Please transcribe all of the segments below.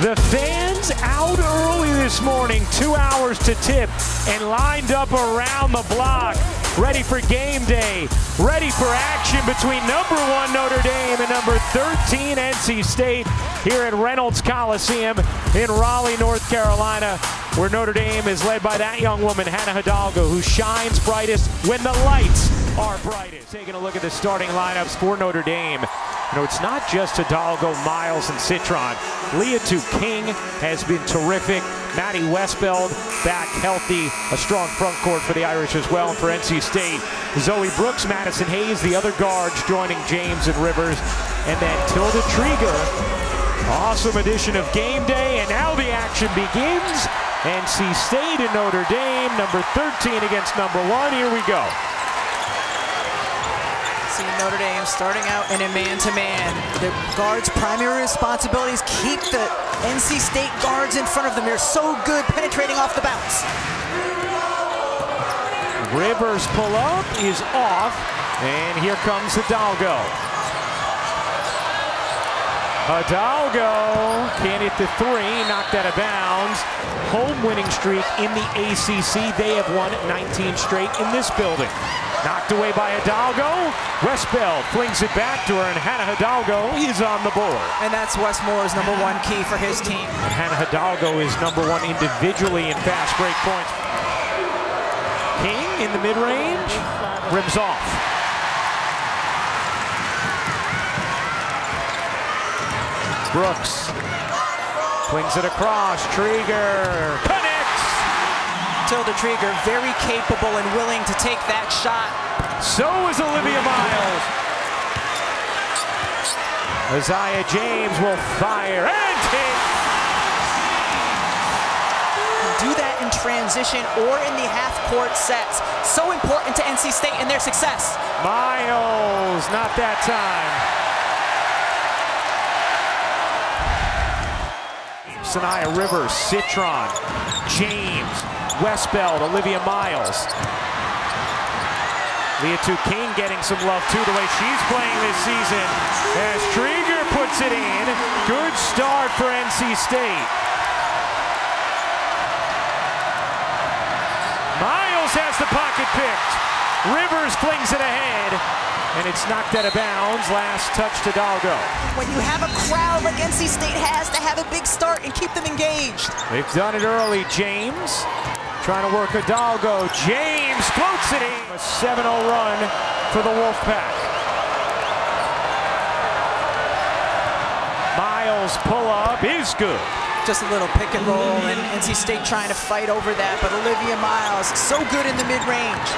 The fans out early this morning, 2 hours to tip, and lined up around the block, ready for game day, ready for action between #1 Notre Dame and #13 NC State here at Reynolds Coliseum in Raleigh, North Carolina, where Notre Dame is led by that young woman, Hannah Hidalgo, who shines brightest when the lights are brightest. Taking a look at the starting lineups for Notre Dame. You know, it's not just Hidalgo, Miles, and Citron. Retook King has been terrific. Maddie Westbeld back healthy. A strong front court for the Irish as well. And for NC State, Zoe Brooks, Madison Hayes, the other guards joining James and Rivers. And then Tilda Trygger. Awesome edition of game day. And now the action begins. NC State and Notre Dame, #13 against #1. Here we go. Notre Dame starting out in a man-to-man. The guards' primary responsibilities keep the NC State guards in front of them. They're so good penetrating off the bounce. Rivers pull up is off, and here comes Hidalgo. Hidalgo can't hit the three, knocked out of bounds. Home winning streak in the ACC. They have won 19 straight in this building. Knocked away by Hidalgo. Westbeld flings it back to her, and Hannah Hidalgo is on the board. And that's Wes Moore's #1 key for his team. And Hannah Hidalgo is #1 individually in fast break points. King in the mid-range, rims off. Brooks flings it across. Trygger connects. Tilda Trygger very capable and willing to take that shot. So is Olivia Miles. Isaiah James will fire and hit. Do that in transition or in the half-court sets. So important to NC State and their success. Miles, not that time. Saniya Rivers, Citron, James, Westbeld, Olivia Miles. Retook King getting some love too, the way she's playing this season. As Trygger puts it in. Good start for NC State. Miles has the pocket picked. Rivers flings it ahead, and it's knocked out of bounds. Last touch to Hidalgo. When you have a crowd like NC State has, to have a big start and keep them engaged. They've done it early. James trying to work Hidalgo. James floats it in. A 7-0 run for the Wolfpack. Miles pull up is good. Just a little pick and roll, and NC State trying to fight over that, but Olivia Miles so good in the mid-range.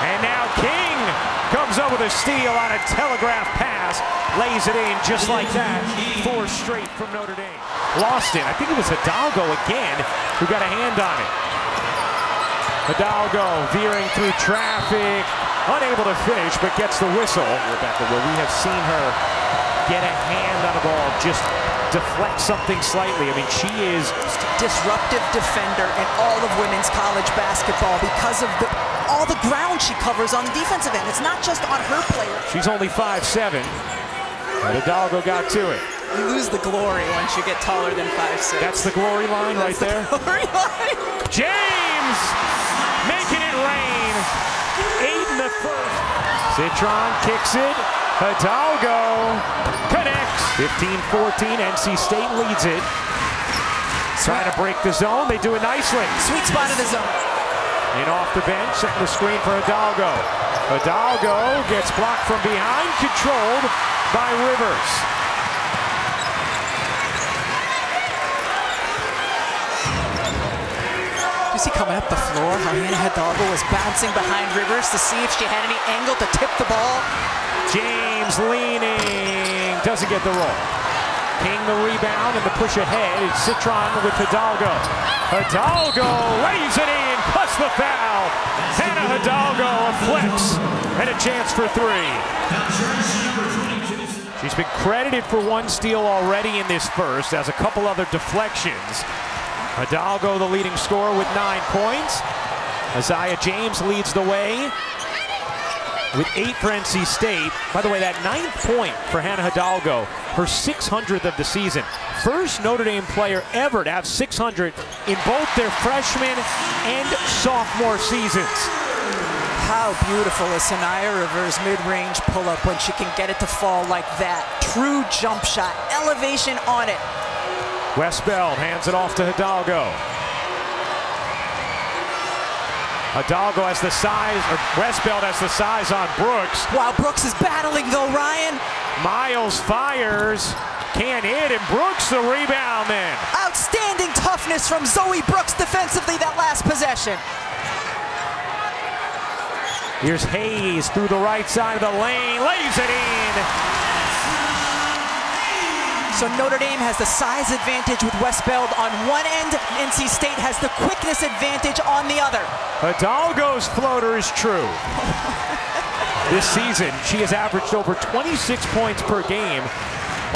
And now King comes up with a steal on a telegraph pass. Lays it in just like that. 4 straight from Notre Dame. Lost it. I think it was Hidalgo again who got a hand on it. Hidalgo veering through traffic. Unable to finish, but gets the whistle. Rebecca, where we have seen her get a hand on a ball, just deflect something slightly. I mean, she is a disruptive defender in all of women's college basketball because of all the ground she covers on the defensive end. It's not just on her player. She's only 5'7", but Hidalgo got to it. You lose the glory once you get taller than 5'6". That's the glory line right there. Glory line. James making it rain. 8 in the first. Citron kicks it. Hidalgo connects. 15-14. NC State leads it. Trying to break the zone. They do it nicely. Sweet spot of the zone. In off the bench, setting the screen for Hidalgo. Hidalgo gets blocked from behind, controlled by Rivers. You see coming up the floor how Hannah Hidalgo was bouncing behind Rivers to see if she had any angle to tip the ball. James leaning, doesn't get the roll. King the rebound and the push ahead. It's Citron with Hidalgo. Hidalgo lays it in, plus the foul. Hannah Hidalgo, a flex, and a chance for 3. She's been credited for 1 steal already in this first, as a couple other deflections. Hidalgo, the leading scorer with 9 points. Isaiah James leads the way. with 8 for NC State. By the way, that 9th point for Hannah Hidalgo, her 600th of the season. First Notre Dame player ever to have 600 in both their freshman and sophomore seasons. How beautiful is Saniya Rivers' mid-range pull-up when she can get it to fall like that. True jump shot, elevation on it. Westbeld hands it off to Hidalgo. Hidalgo has the size, or Westbeld has the size on Brooks. Wow, Brooks is battling though, Ryan. Miles fires, can't hit, and Brooks the rebound then. Outstanding toughness from Zoe Brooks defensively that last possession. Here's Hayes through the right side of the lane, lays it in. So Notre Dame has the size advantage with Westbeld on one end. NC State has the quickness advantage on the other. Hidalgo's floater is true. This season, she has averaged over 26 points per game,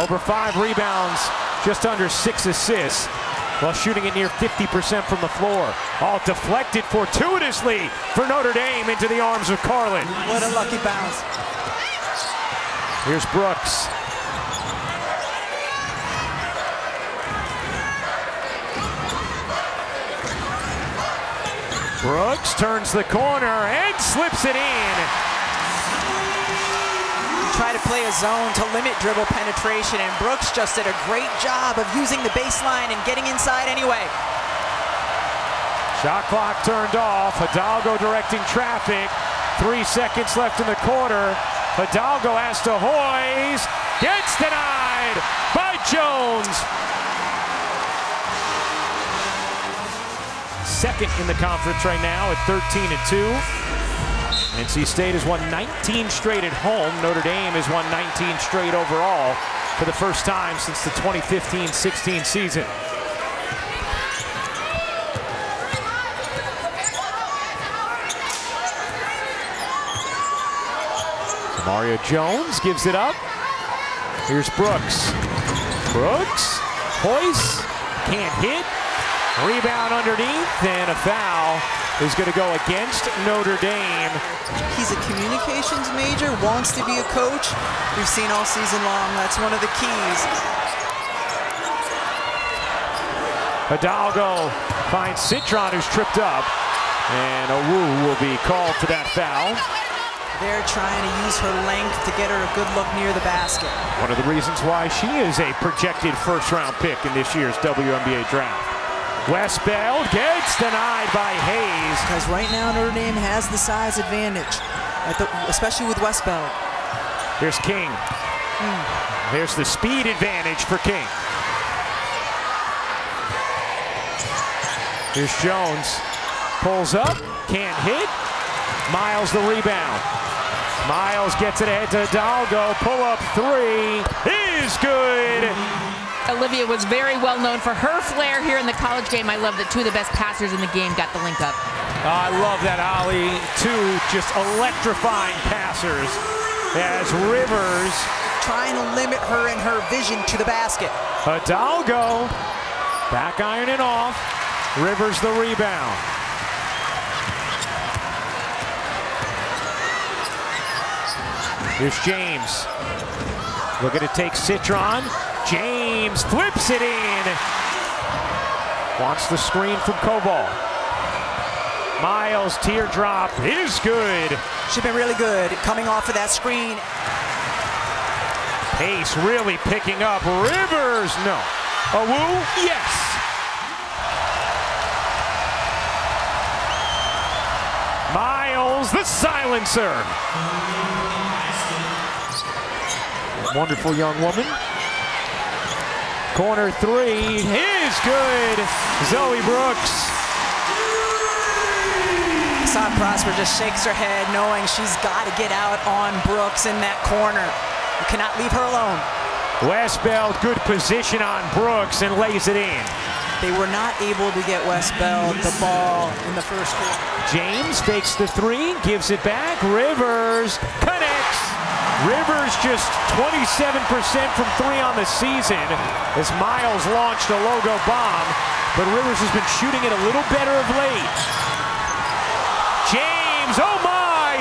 over 5 rebounds, just under 6 assists, while shooting at near 50% from the floor. All deflected fortuitously for Notre Dame into the arms of Carlin. What a lucky bounce. Here's Brooks. Brooks turns the corner and slips it in. Try to play a zone to limit dribble penetration, and Brooks just did a great job of using the baseline and getting inside anyway. Shot clock turned off. Hidalgo directing traffic. 3 seconds left in the quarter. Hidalgo has to hoist. Gets denied by Jones. Second in the conference right now at 13-2. NC State has won 19 straight at home. Notre Dame has won 19 straight overall for the first time since the 2015-16 season. So Mario Jones gives it up. Here's Brooks. Brooks hoists, can't hit. Rebound underneath, and a foul is going to go against Notre Dame. He's a communications major, wants to be a coach. We've seen all season long, that's one of the keys. Hidalgo finds Citron, who's tripped up, and Awou will be called for that foul. They're trying to use her length to get her a good look near the basket. One of the reasons why she is a projected first-round pick in this year's WNBA draft. Westbeld gets denied by Hayes. Because right now Notre Dame has the size advantage, especially with Westbeld. Here's King. There's the speed advantage for King. Here's Jones. Pulls up, can't hit. Miles the rebound. Miles gets it ahead to Hidalgo. Pull up 3 is good. Olivia was very well known for her flair here in the college game. I love that 2 of the best passers in the game got the link up. I love that, Ollie. 2 just electrifying passers as Rivers trying to limit her and her vision to the basket. Hidalgo back ironing off. Rivers the rebound. Here's James. Looking to take Citron. James flips it in. Wants the screen from Koval. Miles teardrop is good. She's been really good coming off of that screen. Pace really picking up. Rivers, no. Awou, yes. Miles, the silencer. Wonderful young woman. Corner 3 is good. Zoe Brooks. Hassan Prosper just shakes her head knowing she's got to get out on Brooks in that corner. You cannot leave her alone. Westbeld, good position on Brooks and lays it in. They were not able to get Westbeld the ball in the first quarter. James fakes the 3, gives it back. Rivers connects. Rivers just 27% from 3 on the season as Miles launched a logo bomb, but Rivers has been shooting it a little better of late. James, oh my!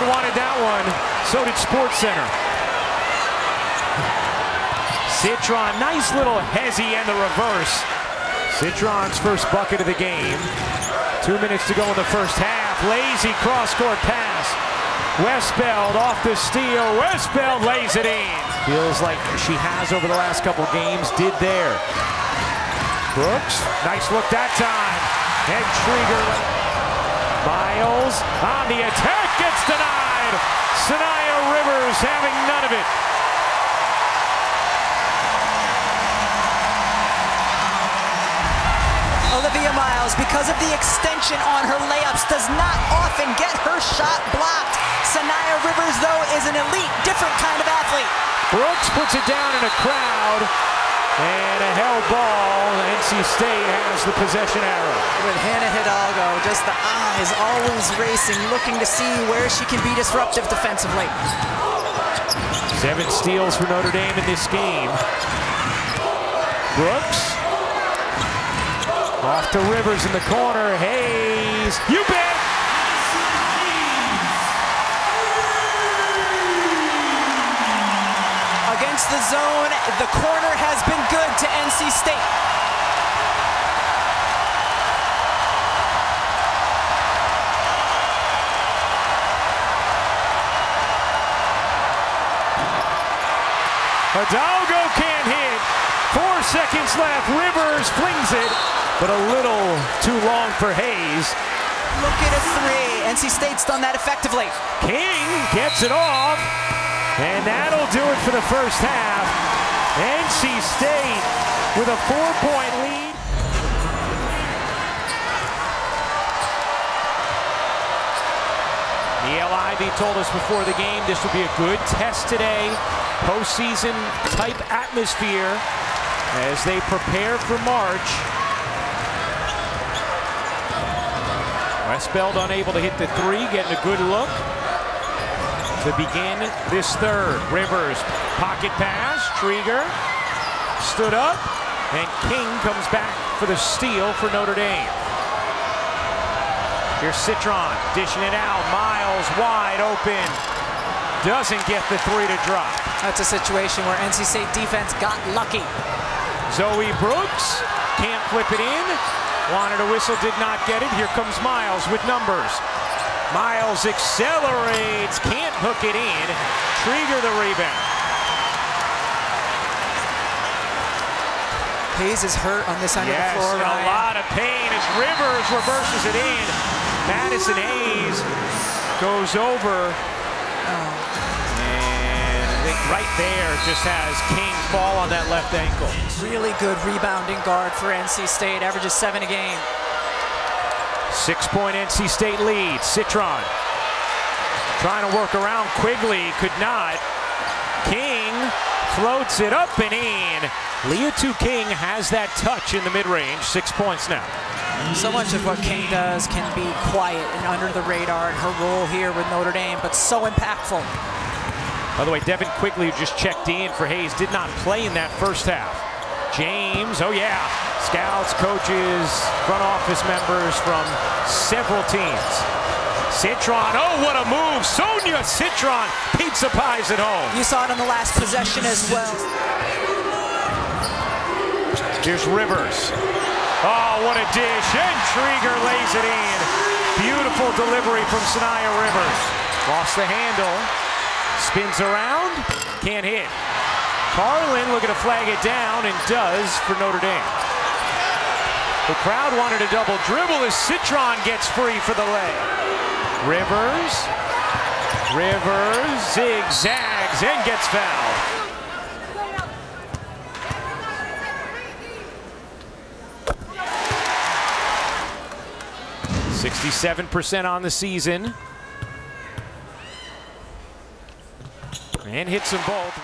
wanted that one. So did SportsCenter. Citron, nice little hezzy and the reverse. Citron's first bucket of the game. 2 minutes to go in the first half. Lazy cross-court pass. Westbeld off the steal. Westbeld lays it in. Feels like she has over the last couple games. Did there. Brooks, nice look that time. And Trygger. Miles on the attack, gets denied. Saniya Rivers having none of it. Olivia Miles, because of the extension on her layups, does not often get her shot blocked. Saniya Rivers, though, is an elite, different kind of athlete. Brooks puts it down in a crowd, and a held ball. NC State has the possession arrow. With Hannah Hidalgo, just the eyes always racing, looking to see where she can be disruptive defensively. 7 steals for Notre Dame in this game. Brooks. Off to Rivers in the corner. Hayes. You bet! Against the zone, the corner has been good to NC State. Hidalgo can't hit. 4 seconds left. Rivers flings it, but a little too long for Hayes. Look at a 3. NC State's done that effectively. King gets it off, and that'll do it for the first half. NC State with a 4-point lead. Neil Ivey told us before the game this would be a good test today. Postseason type atmosphere as they prepare for March. Westbeld unable to hit the 3, getting a good look to begin this third. Rivers, pocket pass, Trygger stood up, and King comes back for the steal for Notre Dame. Here's Citron dishing it out. Miles wide open. Doesn't get the 3 to drop. That's a situation where NC State defense got lucky. Zoe Brooks can't flip it in. Wanted a whistle, did not get it. Here comes Miles with numbers. Miles accelerates, can't hook it in. Trygger the rebound. Hayes is hurt on this end of the floor. Yes, a lot of pain as Rivers reverses it in. Madison Hayes goes over. And I think right there just has King fall on that left ankle. Really good rebounding guard for NC State. Averages 7 a game. 6-point NC State lead. Citron trying to work around Quigley, could not. King floats it up and in. Leah King has that touch in the mid-range. 6 points now. So much of what King does can be quiet and under the radar in her role here with Notre Dame, but so impactful. By the way, Devin Quigley, who just checked in for Hayes, did not play in that first half. James, oh yeah, scouts, coaches, front office members from several teams. Citron, oh what a move. Sonia Citron, pizza pies at home. You saw it on the last possession as well. Here's Rivers. Oh, what a dish, and Trygger lays it in. Beautiful delivery from Saniya Rivers. Lost the handle, spins around, can't hit. Carlin looking to flag it down, and does for Notre Dame. The crowd wanted a double dribble as Citron gets free for the lay. Rivers zigzags and gets fouled. 67% on the season. And hits them both.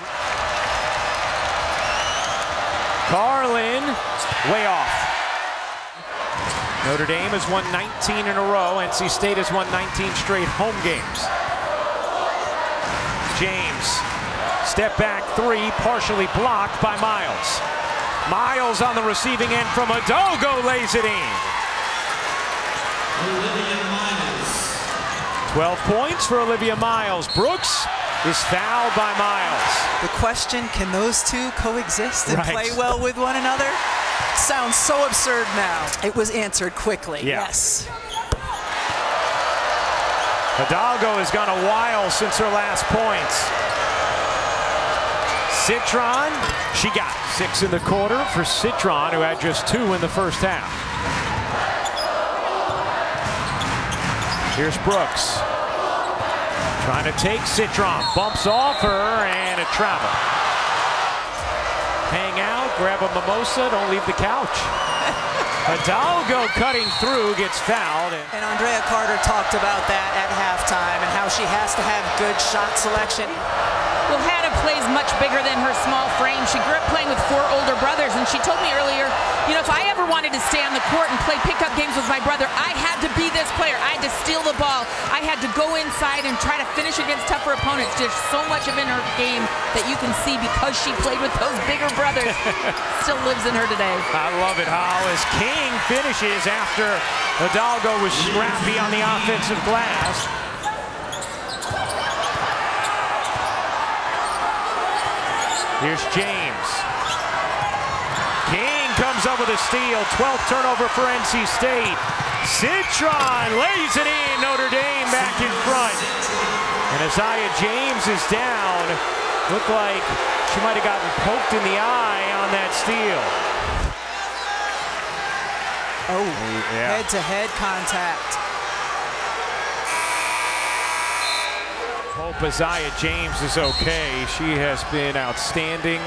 Carlin, way off. Notre Dame has won 19 in a row. NC State has won 19 straight home games. James, step back 3, partially blocked by Miles. Miles on the receiving end from Hidalgo, lays it in. 12 points for Olivia Miles. Brooks is fouled by Miles. The question, can those two coexist and Right. play well with one another? Sounds so absurd now. It was answered quickly, yes. Hidalgo has gone a while since her last points. Citron, she got 6 in the quarter for Citron, who had just 2 in the first half. Here's Brooks. Trying to take Citron. Bumps off her and a travel. Hang out, grab a mimosa, don't leave the couch. Hidalgo cutting through, gets fouled. And Andrea Carter talked about that at halftime and how she has to have good shot selection. Well, Hannah plays much bigger than her small frame. She grew up playing with 4 older brothers, and she told me earlier, you know, if I ever wanted to stay on the court and play pickup games with my brother, I had to be this player. I had to steal the ball. I had to go inside and try to finish against tougher opponents. There's so much of in her game that you can see because she played with those bigger brothers. Still lives in her today. I love it, Hal, as King finishes after Hidalgo was scrappy on the offensive glass. Here's James. King comes up with a steal. 12th turnover for NC State. Citron lays it in. Notre Dame back in front. And Isaiah James is down. Looked like she might have gotten poked in the eye on that steal. Oh, head-to-head contact. Hope Isaiah James is okay. She has been outstanding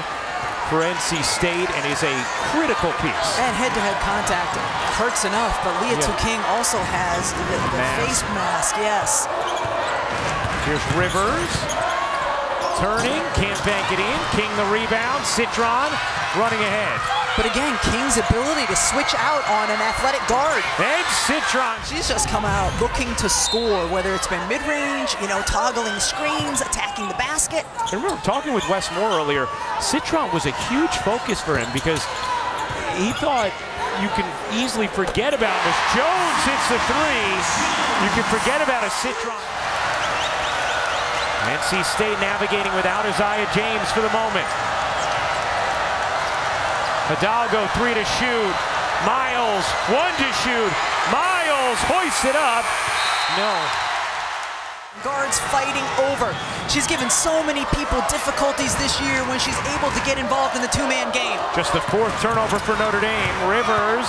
for NC State and is a critical piece. And head-to-head contact hurts enough, but Layup King also has the face mask, yes. Here's Rivers. Turning, can't bank it in. King the rebound. Citron running ahead. But again, King's ability to switch out on an athletic guard. And Citron. She's just come out looking to score, whether it's been mid-range, you know, toggling screens, attacking the basket. I remember talking with Wes Moore earlier. Citron was a huge focus for him because he thought you can easily forget about him. As Jones hits the 3, you can forget about a Citron. NC State navigating without Isaiah James for the moment. Hidalgo 3 to shoot. Miles 1 to shoot. Miles hoists it up. No. Guards fighting over. She's given so many people difficulties this year when she's able to get involved in the 2-man game. Just the 4th turnover for Notre Dame. Rivers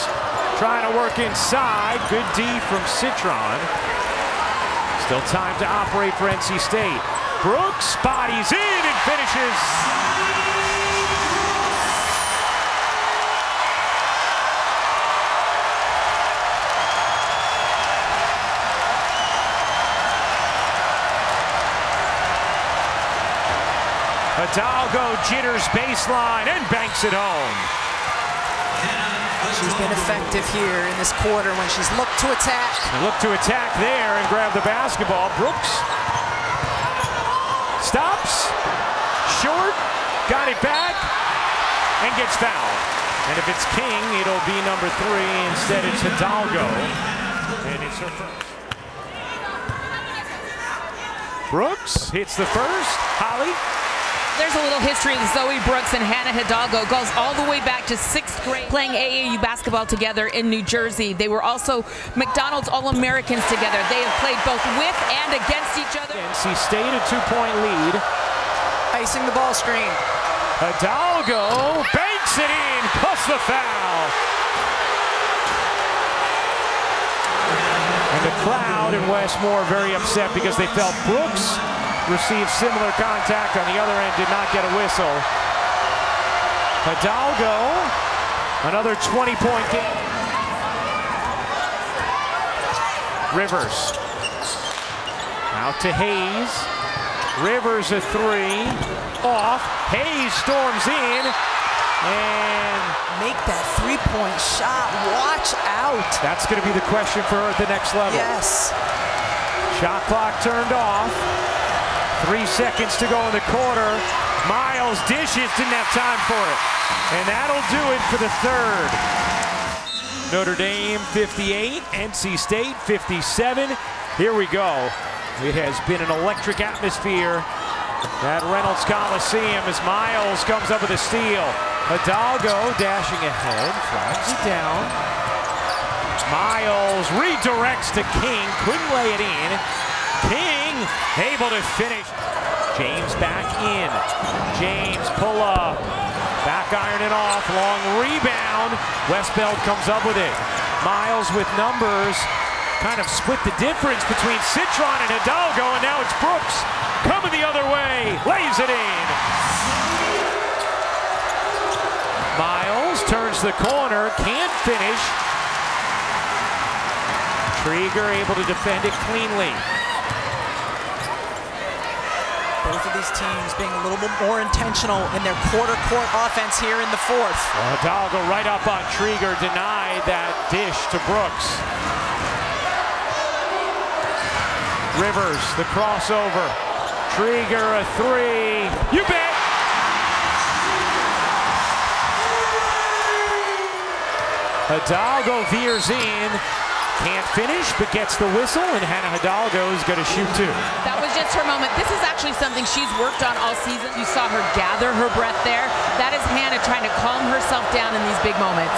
trying to work inside. Good D from Citron. Still time to operate for NC State. Brooks bodies in and finishes. Hidalgo jitters baseline and banks it home. She's been effective here in this quarter when she's looked to attack. Look to attack there and grab the basketball. Brooks stops, short, got it back, and gets fouled. And if it's King, it'll be number 3. Instead, it's Hidalgo, and it's her first. Brooks hits the first. Holly. There's a little history of Zoe Brooks and Hannah Hidalgo. Goes all the way back to 6th grade, playing AAU basketball together in New Jersey. They were also McDonald's All-Americans together. They have played both with and against each other. NC State a 2-point lead. Icing the ball screen. Hidalgo banks it in, plus the foul. And the crowd and Wes Moore very upset because they felt Brooks received similar contact on the other end, did not get a whistle. Hidalgo, another 20-point game. Rivers, out to Hayes. Rivers a 3, off. Hayes storms in, and make that 3-point shot. Watch out. That's going to be the question for her at the next level. Yes. Shot clock turned off. 3 seconds to go in the quarter. Miles dishes, didn't have time for it. And that'll do it for the 3rd. Notre Dame 58, NC State 57. Here we go. It has been an electric atmosphere at Reynolds Coliseum as Miles comes up with a steal. Hidalgo dashing ahead, flags it down. Miles redirects to King, couldn't lay it in. King able to finish. James back in. James pull up. Back iron it off. Long rebound. Westbeld comes up with it. Miles with numbers. Kind of split the difference between Citron and Hidalgo, and now it's Brooks coming the other way. Lays it in. Miles turns the corner. Can't finish. Trygger able to defend it cleanly. Both of these teams being a little bit more intentional in their quarter court offense here in the fourth. Well, Hidalgo right up on Trygger, denied that dish to Brooks. Rivers, the crossover. Trygger, a three. You bet! Hidalgo veers in. Can't finish, but gets the whistle, and Hannah Hidalgo is going to shoot two. That was just her moment. This is actually something she's worked on all season. You saw her gather her breath there. That is Hannah trying to calm herself down in these big moments.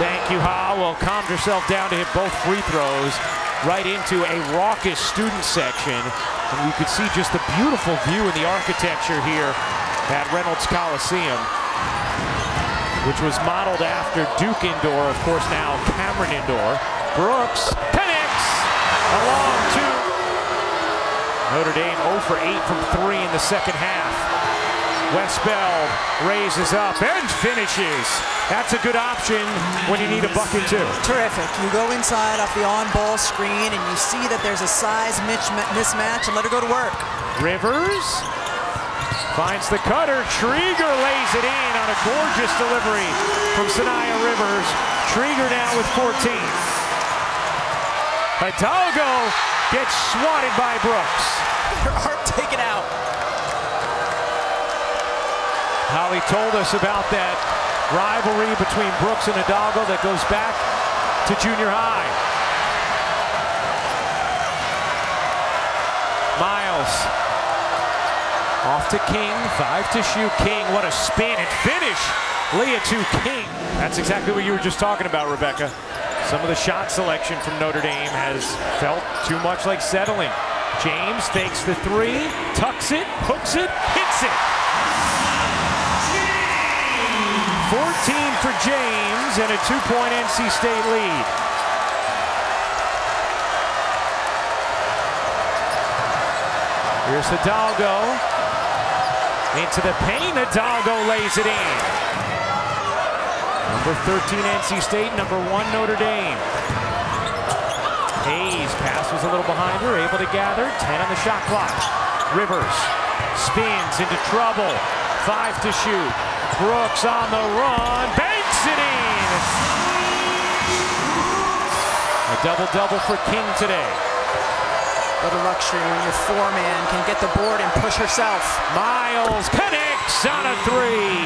Thank you, Ha. Well, calmed herself down to hit both free throws right into a raucous student section. And you could see just the beautiful view in the architecture here at Reynolds Coliseum, which was modeled after Duke Indoor, of course now Cameron Indoor. Brooks connects along two. Notre Dame 0 for 8 from 3 in the second half. Westbeld raises up and finishes. That's a good option when you need a bucket too. Terrific. You go inside off the on-ball screen and you see that there's a size mismatch and let her go to work. Rivers finds the cutter. Trygger lays it in on a gorgeous delivery from Saniya Rivers. Trygger down with 14. Hidalgo gets swatted by Brooks. Her heart taken out. Holly told us about that rivalry between Brooks and Hidalgo that goes back to junior high. Miles off to King, 5 to shoot. King, what a spin and finish. Leah to King. That's exactly what you were just talking about, Rebecca. Some of the shot selection from Notre Dame has felt too much like settling. James fakes the three, tucks it, hooks it, hits it. 14 for James and a 2-point NC State lead. Here's Hidalgo. Into the paint, Hidalgo lays it in. Number 13 NC State, number 1 Notre Dame. Hayes, pass was a little behind her, able to gather, 10 on the shot clock. Rivers spins into trouble, 5 to shoot. Brooks on the run, banks it in! A double-double for King today. What a luxury when your four-man can get the board and push herself. Miles connects on a three.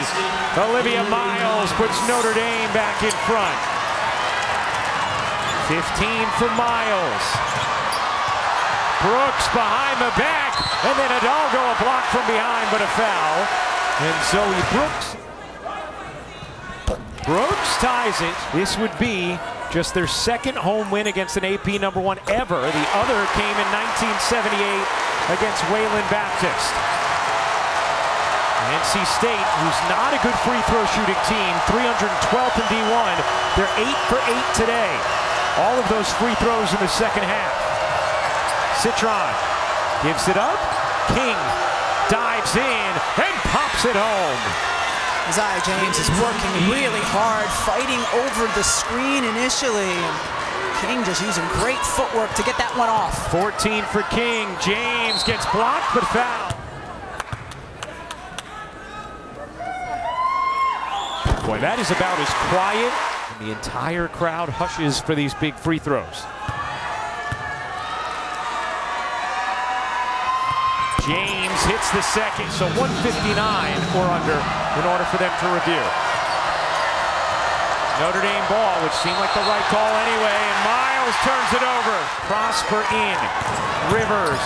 Olivia Miles puts Notre Dame back in front. 15 for Miles. Brooks behind the back, and then Hidalgo a block from behind, but a foul. And Zoe Brooks ties it. This would be just their second home win against an AP number 1 ever. The other came in 1978 against Wayland Baptist. NC State, who's not a good free throw shooting team, 312th in D1. They're 8 for 8 today. All of those free throws in the second half. Citron gives it up. King dives in and pops it home. Isaiah James is working really hard, fighting over the screen initially. King just using great footwork to get that one off. 14 for King. James gets blocked but fouled. Boy, that is about as quiet. And the entire crowd hushes for these big free throws. James hits the second, so 159 or under in order for them to review. Notre Dame ball, which seemed like the right call anyway, and Miles turns it over. Prosper in. Rivers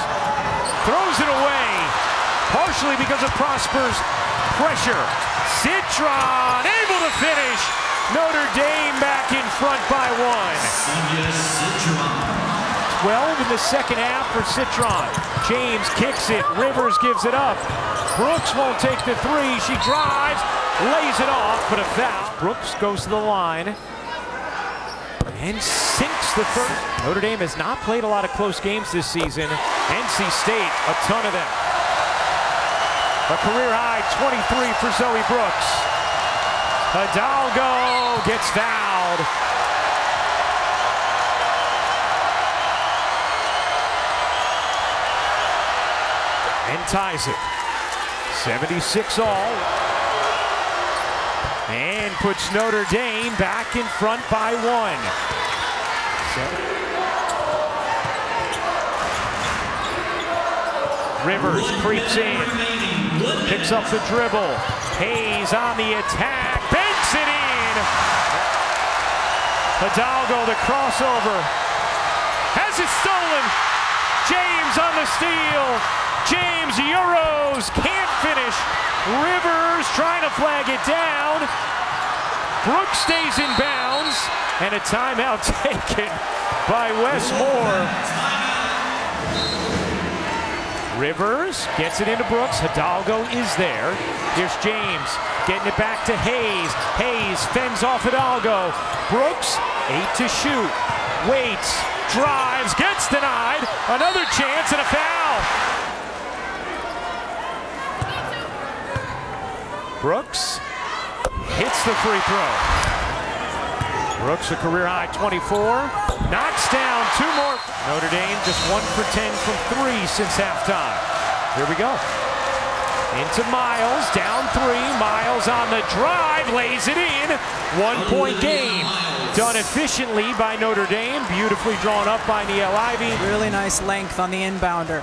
throws it away, partially because of Prosper's pressure. Citron able to finish. Notre Dame back in front by 1. 12 in the second half for Citron. James kicks it. Rivers gives it up. Brooks won't take the three. She drives, lays it off, but a foul. Brooks goes to the line and sinks the first. Notre Dame has not played a lot of close games this season. NC State, a ton of them. A career high 23 for Zoe Brooks. Hidalgo gets fouled. And ties it. 76 all. And puts Notre Dame back in front by 1. Rivers creeps in. Picks up the dribble. Hayes on the attack. Banks it in. Hidalgo, the crossover. Has it stolen. James on the steal. James Euros can't finish. Rivers trying to flag it down. Brooks stays in bounds. And a timeout taken by Wes Moore. Rivers gets it into Brooks. Hidalgo is there. Here's James getting it back to Hayes. Hayes fends off Hidalgo. Brooks, 8 to shoot. Waits, drives, gets denied. Another chance and a foul. Brooks hits the free throw. Brooks, a career high 24. Knocks down 2 more. Notre Dame just 1 for 10 from 3 since halftime. Here we go. Into Miles, down 3. Miles on the drive, lays it in. 1-point game. Done efficiently by Notre Dame. Beautifully drawn up by Niele Ivey. Really nice length on the inbounder.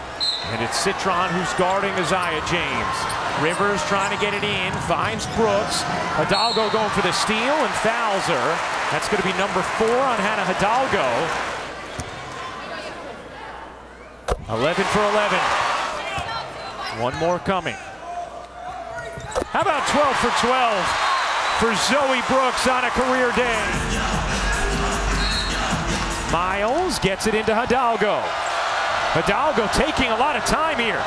And it's Citron who's guarding Isaiah James. Rivers trying to get it in, finds Brooks. Hidalgo going for the steal and fouls her. That's going to be number 4 on Hannah Hidalgo. 11 for 11. 1 more coming. How about 12 for 12 for Zoe Brooks on a career day? Miles gets it into Hidalgo. Hidalgo taking a lot of time here.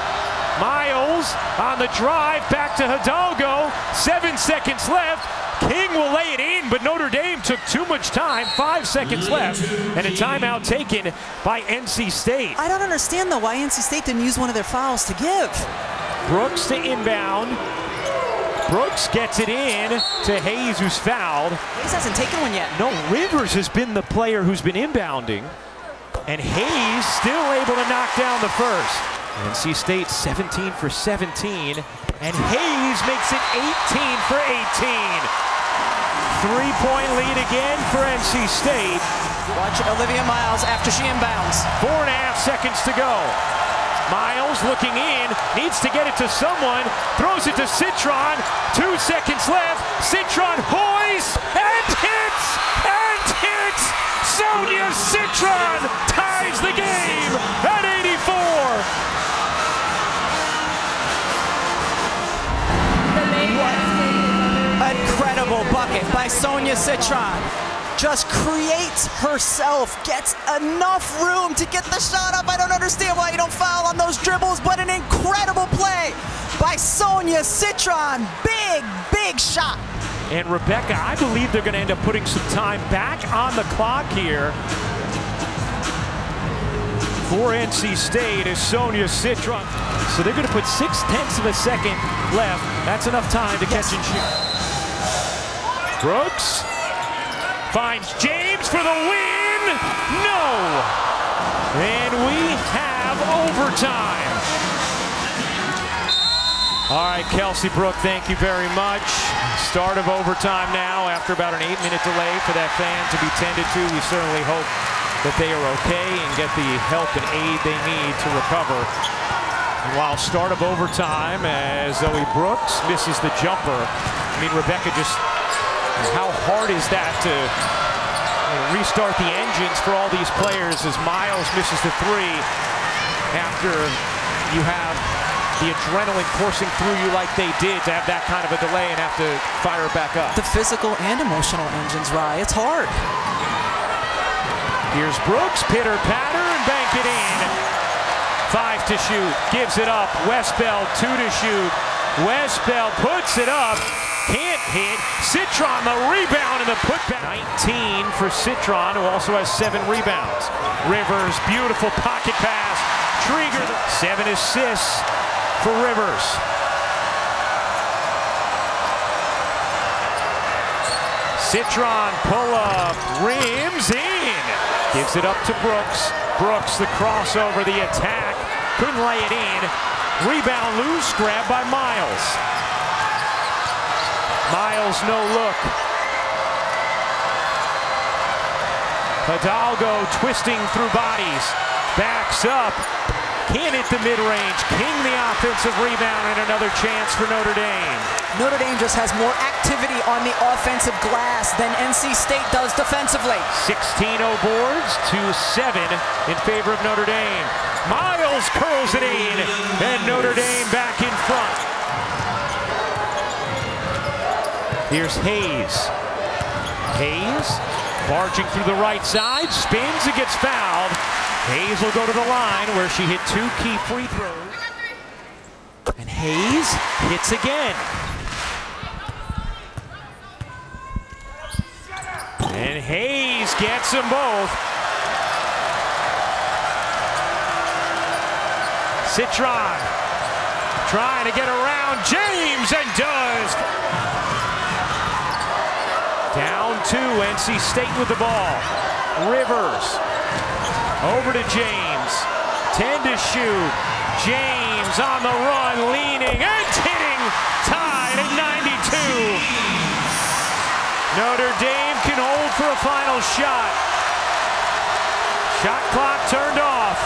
Miles on the drive, back to Hidalgo. 7 seconds left. King will lay it in, but Notre Dame took too much time. 5 seconds left, and a timeout taken by NC State. I don't understand, though, why NC State didn't use one of their fouls to give. Brooks to inbound. Brooks gets it in to Hayes, who's fouled. Hayes hasn't taken one yet. No, Rivers has been the player who's been inbounding, and Hayes still able to knock down the first. NC State 17 for 17, and Hayes makes it 18 for 18. 3-point lead again for NC State. Watch Olivia Miles after she inbounds. 4.5 seconds to go. Miles looking in, needs to get it to someone, throws it to Citron. 2 seconds left. Citron hoists and hits and hits. Saniya Citron ties the game at 84. Incredible bucket by Saniya Citron. Just creates herself, gets enough room to get the shot up. I don't understand why you don't foul on those dribbles, but an incredible play by Saniya Citron. Big, big shot. And Rebecca, I believe they're going to end up putting some time back on the clock here for NC State as Saniya Citron. So they're going to put 0.6 of a second left. That's enough time to catch and shoot. Brooks finds James for the win. No. And we have overtime. All right, Kelsey Brook, thank you very much. Start of overtime now after about an 8-minute delay for that fan to be tended to. We certainly hope that they are okay and get the help and aid they need to recover. And while start of overtime as Zoe Brooks misses the jumper, I mean, Rebecca just And how hard is that to restart the engines for all these players as Miles misses the three after you have the adrenaline coursing through you like they did, to have that kind of a delay and have to fire it back up. The physical and emotional engines, Rye. It's hard. Here's Brooks, pitter patter, and bank it in. 5 to shoot, gives it up. Westbeld 2 to shoot. Westbeld puts it up, can't hit. Citron the rebound and the putback. 19 for Citron, who also has 7 rebounds. Rivers, beautiful pocket pass. Trygger, 7 assists for Rivers. Citron pull up, rims in. Gives it up to Brooks. Brooks the crossover, the attack. Couldn't lay it in. Rebound loose, grabbed by Miles. Miles no look. Hidalgo twisting through bodies. Backs up. Can't hit the mid-range. King the offensive rebound, and another chance for Notre Dame. Notre Dame just has more activity on the offensive glass than NC State does defensively. 16-0 boards to 7 in favor of Notre Dame. Miles curls it in, and Notre Dame back in front. Here's Hayes. Hayes barging through the right side, spins and gets fouled. Hayes will go to the line where she hit 2 key free throws. And Hayes hits again. And Hayes gets them both. Citron trying to get around James, and does. Down 2, NC State with the ball. Rivers over to James. 10 to shoot. James on the run, leaning and hitting. Tied at 92. Notre Dame can hold for a final shot. Shot clock turned off.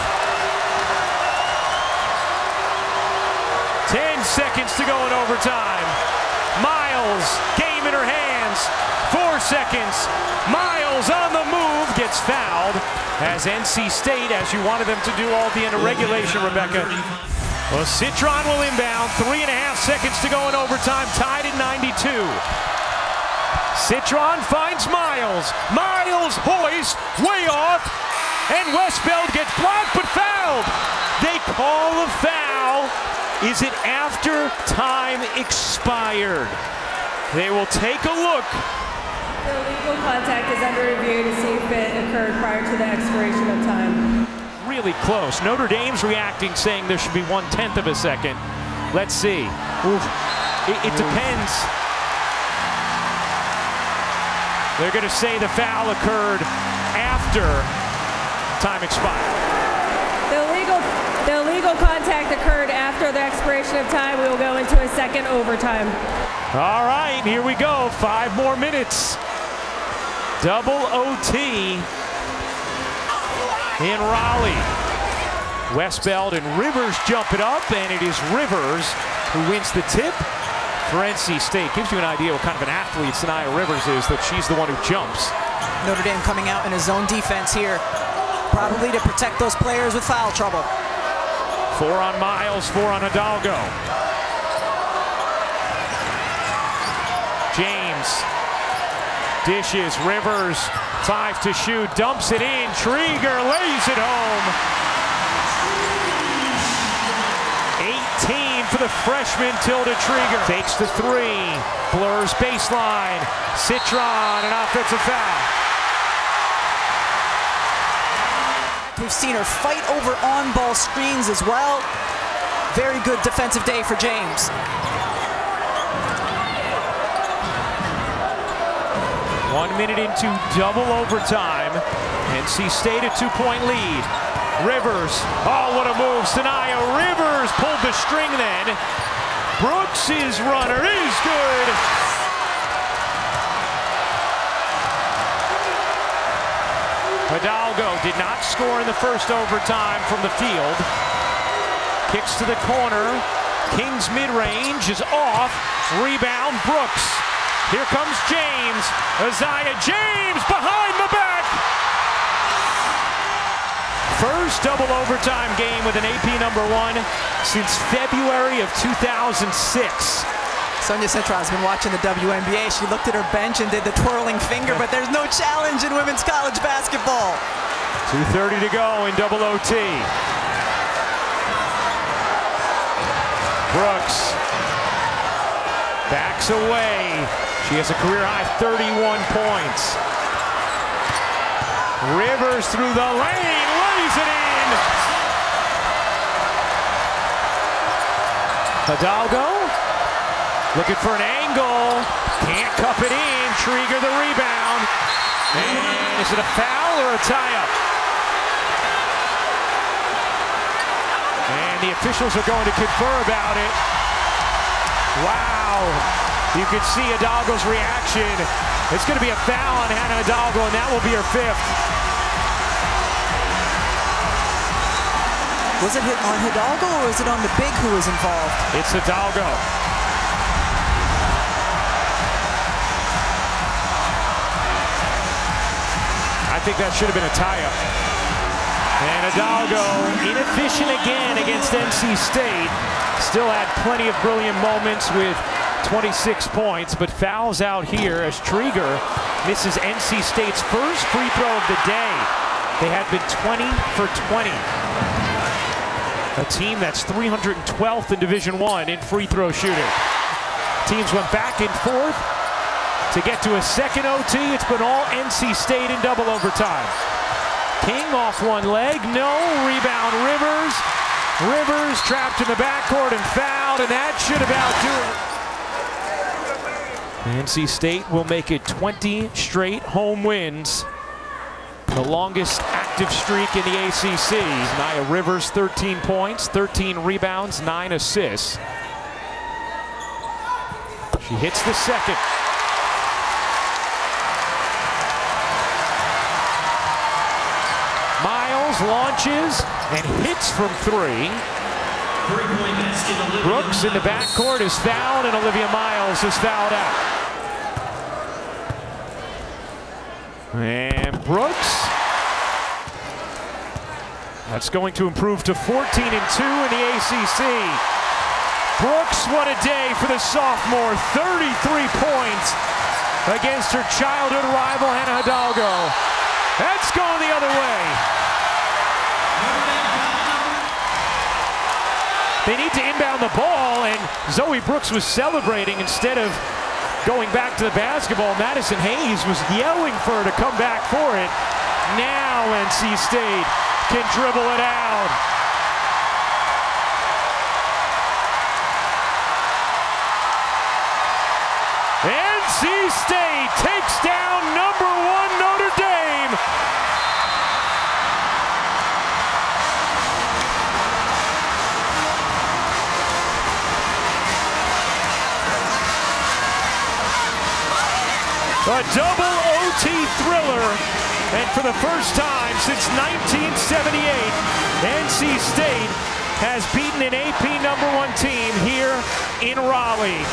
10 seconds to go in overtime. Miles, game in her hands. 4 seconds. Miles on the move, gets fouled as NC State, as you wanted them to do all at the end of regulation, Rebecca. Well, Citron will inbound. 3.5 seconds to go in overtime, tied at 92. Citron finds Miles. Miles hoist, way off, and Westbeld gets blocked but fouled. They call the foul. Is it after time expired? They will take a look. The illegal contact is under review to see if it occurred prior to the expiration of time. Really close. Notre Dame's reacting, saying there should be 1/10 of a second. Let's see. It depends. They're going to say the foul occurred after time expired. The illegal contact occurred after the expiration of time. We will go into a second overtime. All right, here we go. 5 more minutes. Double OT in Raleigh. Westbeld and Rivers jump it up, and it is Rivers who wins the tip for NC State. Gives you an idea what kind of an athlete Saniya Rivers is, that she's the one who jumps. Notre Dame coming out in a zone defense here, probably to protect those players with foul trouble. 4 on Miles, 4 on Hidalgo. James dishes, Rivers, 5 to shoot, dumps it in, Trygger lays it home. 18 for the freshman Tilda Trygger. Takes the 3, blurs baseline, Citron, an offensive foul. We've seen her fight over on-ball screens as well. Very good defensive day for James. One minute into double overtime. NC State a 2-point lead. Rivers, oh, what a move. Saniya Rivers pulled the string then. Brooks' runner is good. Hidalgo did not score in the first overtime from the field. Kicks to the corner. King's mid-range is off. Rebound, Brooks. Here comes James. Isaiah James behind the back. First double overtime game with an AP #1 since February of 2006. Saniya Rivers has been watching the WNBA. She looked at her bench and did the twirling finger, but there's no challenge in women's college basketball. 2:30 to go in double OT. Brooks backs away. She has a career-high 31 points. Rivers through the lane, lays it in. Hidalgo looking for an angle, can't cup it in. Trygger the rebound. And is it a foul or a tie-up? And the officials are going to confer about it. Wow. You can see Hidalgo's reaction. It's going to be a foul on Hannah Hidalgo, and that will be her 5th. Was it hit on Hidalgo or was it on the big who was involved? It's Hidalgo. I think that should have been a tie-up. And Hidalgo, inefficient again against NC State. Still had plenty of brilliant moments with 26 points, but fouls out here as Trygger misses NC State's first free throw of the day. They had been 20 for 20. A team that's 312th in Division I in free throw shooting. Teams went back and forth to get to a second OT. It's been all NC State in double overtime. King off one leg, no rebound. Rivers trapped in the backcourt and fouled, and that should about do it. NC State will make it 20 straight home wins. The longest active streak in the ACC. Saniya Rivers, 13 points, 13 rebounds, 9 assists. She hits the second. Miles launches and hits from 3. Brooks in the backcourt is fouled, and Olivia Miles is fouled out. And Brooks, that's going to improve to 14 and 2 in the ACC. Brooks, what a day for the sophomore. 33 points against her childhood rival Hannah Hidalgo. That's going the other way. They need to inbound the ball, and Zoe Brooks was celebrating instead of going back to the basketball. Madison Hayes was yelling for her to come back for it. Now NC State can dribble it out. NC State takes down #1 Notre Dame. A double OT thriller, and for the first time since 1978, NC State has beaten an AP #1 team here in Raleigh.